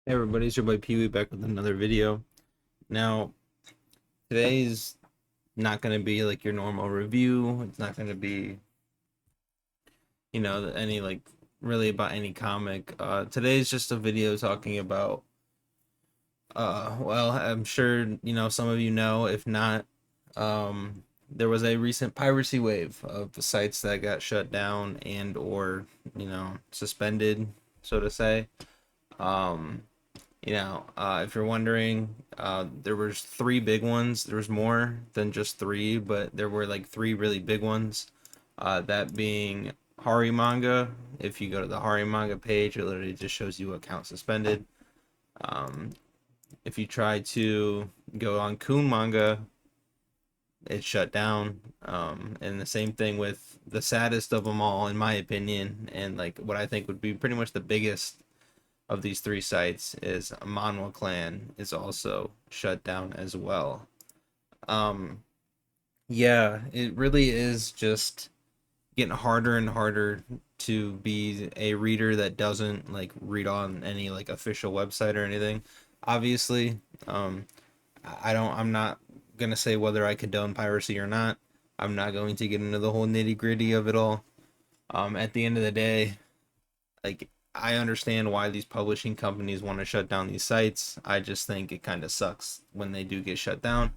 Hey everybody, it's your boy Pee Wee back with another video. Now, today's not going to be like your normal review. It's not going to be, any like really about any comic. Today's just a video talking about, well, I'm sure, some of you know. If not, there was a recent piracy wave of the sites that got shut down and or, suspended, so to say. Um, if you're wondering, there was three big ones. There was more than just three, but there were like three really big ones. That being Hari manga. If you go to the Hari manga page, it literally just shows you account suspended. Um, if you try to go on Kun manga, it's shut down. And the same thing with the saddest of them all, in my opinion, and like what I think would be pretty much the biggest of these three sites is Manhwa Clan is also shut down as well. Um, yeah, it really is just getting harder and harder to be a reader that doesn't like read on any like official website or anything. Obviously, um, I'm not gonna say whether I condone piracy or not. I'm not going to get into the whole nitty gritty of it all. At the end of the day, like I understand why these publishing companies want to shut down these sites. I just think it kind of sucks when they do get shut down,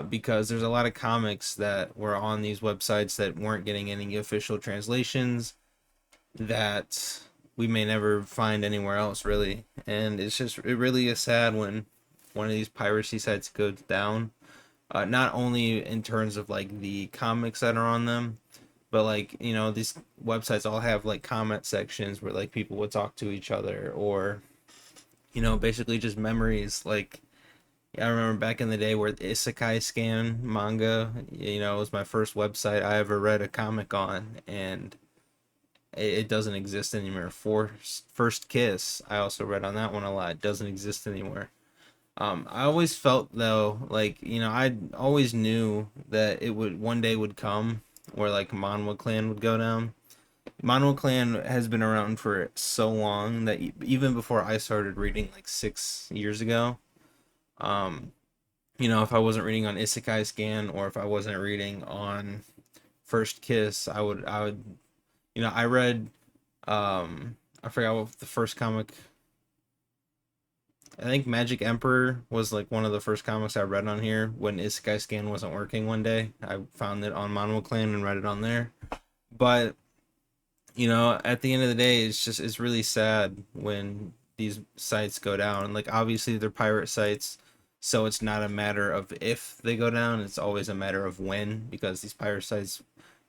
because there's a lot of comics that were on these websites that weren't getting any official translations that we may never find anywhere else, really. And it really is sad when one of these piracy sites goes down. Not only in terms of like the comics that are on them, but like these websites all have like comment sections where like people would talk to each other, or basically just memories. Like, I remember back in the day where the Isekai Scan manga, was my first website I ever read a comic on, and it doesn't exist anymore. For First Kiss, I also read on that one a lot. It doesn't exist anymore. I always felt though, like, I always knew that it would one day would come where like Manhwa Clan would go down. Manhwa Clan has been around for so long that even before I started reading like 6 years ago, um, if I wasn't reading on Isekai Scan or if I wasn't reading on First Kiss, I read, I forgot what the first comic. I think Magic Emperor was like one of the first comics I read on here when Isekai Scan wasn't working one day. I found it on Manhwa Clan and read it on there. But, at the end of the day, it's really sad when these sites go down. Like, obviously they're pirate sites, so it's not a matter of if they go down, it's always a matter of when, because these pirate sites,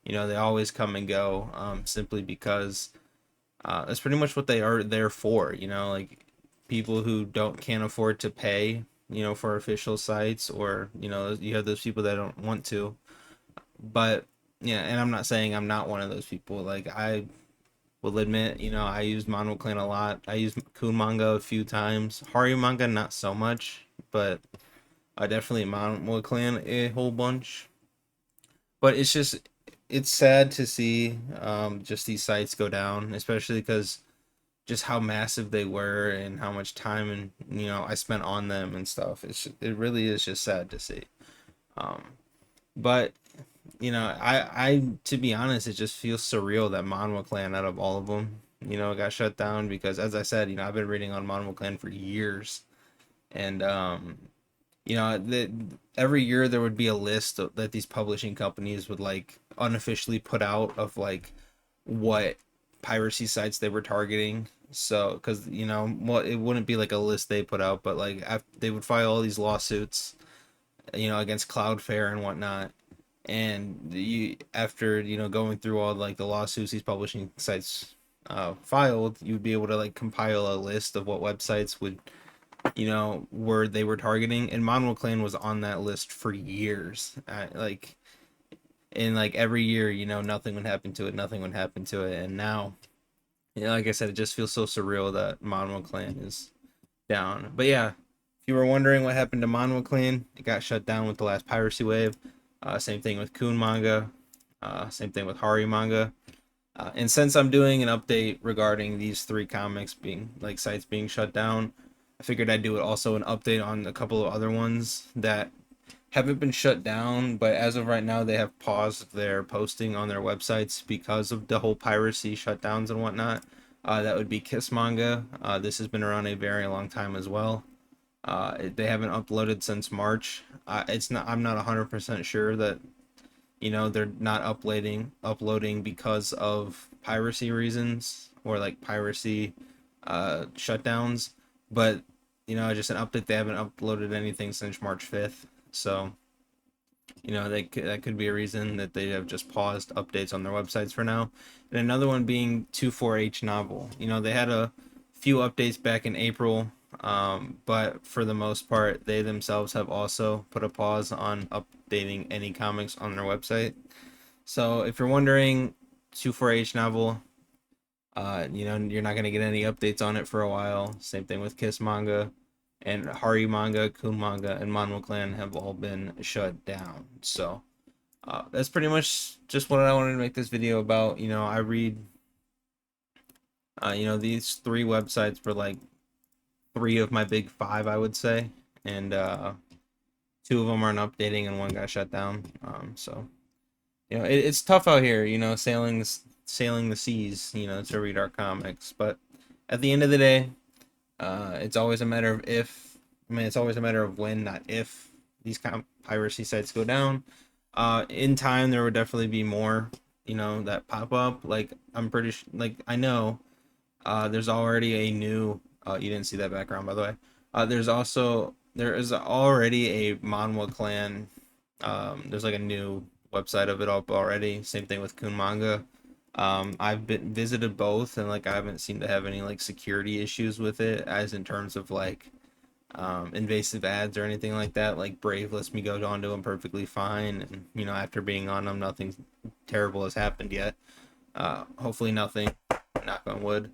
they always come and go, simply because that's pretty much what they are there for. Like people who can't afford to pay, for official sites, or you have those people that don't want to. But yeah, and I'm not saying I'm not one of those people. Like, I will admit, I used Mono Clan a lot. I used Kun manga a few times. Hari manga not so much, but I definitely Mono Clan a whole bunch. But it's sad to see just these sites go down, especially because just how massive they were and how much time and I spent on them and stuff. It really is just sad to see. Um, but I to be honest, it just feels surreal that Manhwa Clan, out of all of them, got shut down, because as I said, I've been reading on Manhwa Clan for years, and every year there would be a list that these publishing companies would like unofficially put out of like what piracy sites they were targeting. So, because well, it wouldn't be like a list they put out, but like they would file all these lawsuits, against Cloudflare and whatnot. And after going through all like the lawsuits these publishing sites filed, you'd be able to like compile a list of what websites would were they were targeting, and Monwell Clan was on that list for years. Like, and like every year, nothing would happen to it, nothing would happen to it, and now, like I said, it just feels so surreal that Monwell Clan is down. But yeah, if you were wondering what happened to Monwell Clan, it got shut down with the last piracy wave. Same thing with Kun manga. Same thing with Hari manga. And since I'm doing an update regarding these three comics being like sites being shut down, I figured I'd do it also an update on a couple of other ones that haven't been shut down, but as of right now, they have paused their posting on their websites because of the whole piracy shutdowns and whatnot. That would be Kiss Manga. This has been around a very long time as well. They haven't uploaded since March. It's not. I'm not 100% sure that they're not uploading because of piracy reasons or like piracy shutdowns, but just an update. They haven't uploaded anything since March 5th, so that could be a reason that they have just paused updates on their websites for now. And another one being 24H Novel. They had a few updates back in April, but for the most part, they themselves have also put a pause on updating any comics on their website. So if you're wondering, 24H Novel, you're not going to get any updates on it for a while. Same thing with Kiss Manga. And Hari Manga, Kun Manga, and Manhwa Clan have all been shut down. So that's pretty much just what I wanted to make this video about. I read, these three websites for like three of my big five, I would say, and two of them aren't updating, and one got shut down. So it's tough out here, sailing the seas, to read our comics. But at the end of the day, it's always a matter of if. I mean, it's always a matter of when, not if, these kind of piracy sites go down. In time, there would definitely be more, that pop up. Like I'm pretty like I know, there's already a new. You didn't see that background, by the way. There is already a Manhwa Clan. There's like a new website of it up already. Same thing with Kun Manga. I've been visited both, and like I haven't seemed to have any like security issues with it, as in terms of like invasive ads or anything like that. Like Brave lets me go onto them perfectly fine, and after being on them, nothing terrible has happened yet. Hopefully nothing. Knock on wood.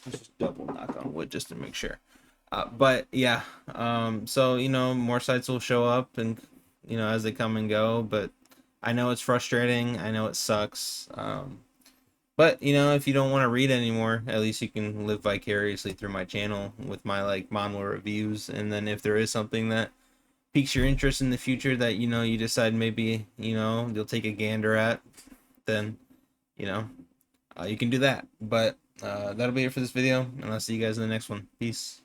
Just double knock on wood just to make sure. But yeah, so more sites will show up, and as they come and go. But I know it's frustrating. I know it sucks. But if you don't want to read anymore, at least you can live vicariously through my channel with my like manhwa reviews. And then if there is something that piques your interest in the future that you decide maybe you'll take a gander at, then you can do that. But that'll be it for this video, and I'll see you guys in the next one. Peace.